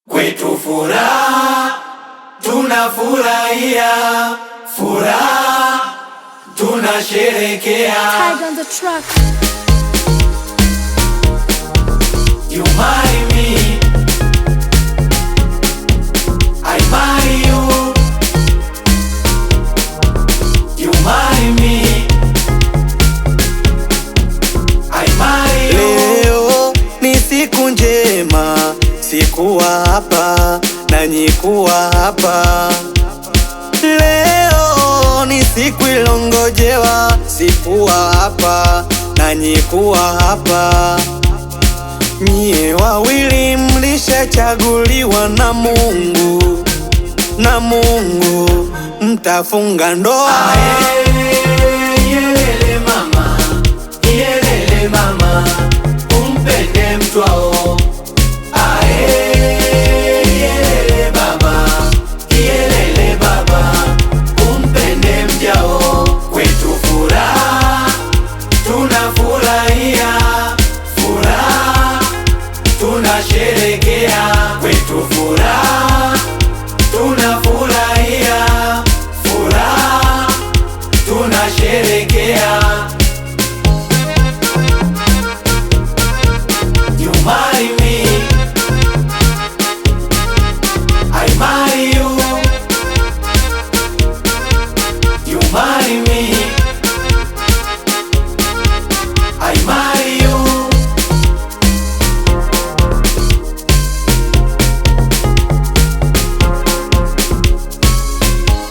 Kwetu furaha, tunafurahia furaha, tunasherekea. Tag on the track. You marry me, I marry you. You marry me, I marry you. Leo ni siku njema, sikuwa hapa nanyi kuwa hapa. Leo ni siku ilongojewa, sikuwa hapa nanyi kuwa hapa. Nyie wawili mlishachaguliwa na Mungu, na Mungu mtafunga ndoa. Yelele mama, yelele mama, umpende mtwao. Yelele baba, yelele baba, umpende mjao. Kwetu furaha, tunafurahia furaha, tunasherekea. Kwetu furaha, tunafurahia furaha, tunasherekea. You marry me, I marry you. You marry me, I marry you.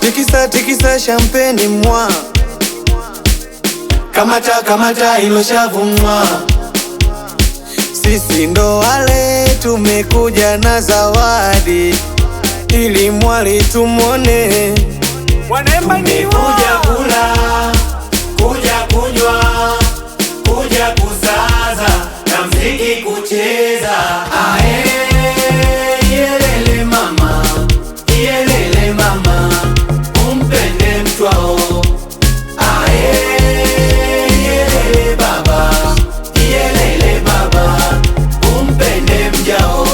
Tikisa tikisa champagne mwa, Kamata kamata ilo shavu mwa. sisi ndo wale tumekuja na zawadi, ili mwali tumwone. Tumekuja kula, kuja kunywa, kuja kusaza na mziki kucheza. Yelele mama, yelele mama, umpende mtwao. Yelele baba, yelele baba, umpende mjao.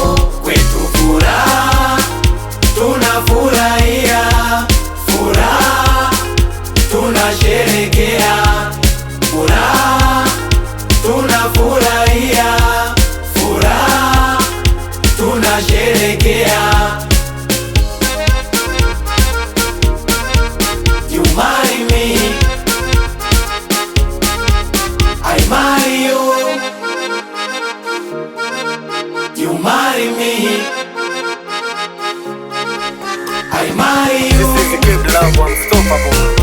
Kwetu furaha, tunafurahia furaha, tunasherekea furaha, tunafurahia furaha, tunasherekea. You marry me, I marry you. You marry me, I marry you. This is the Kid Love Unstoppable.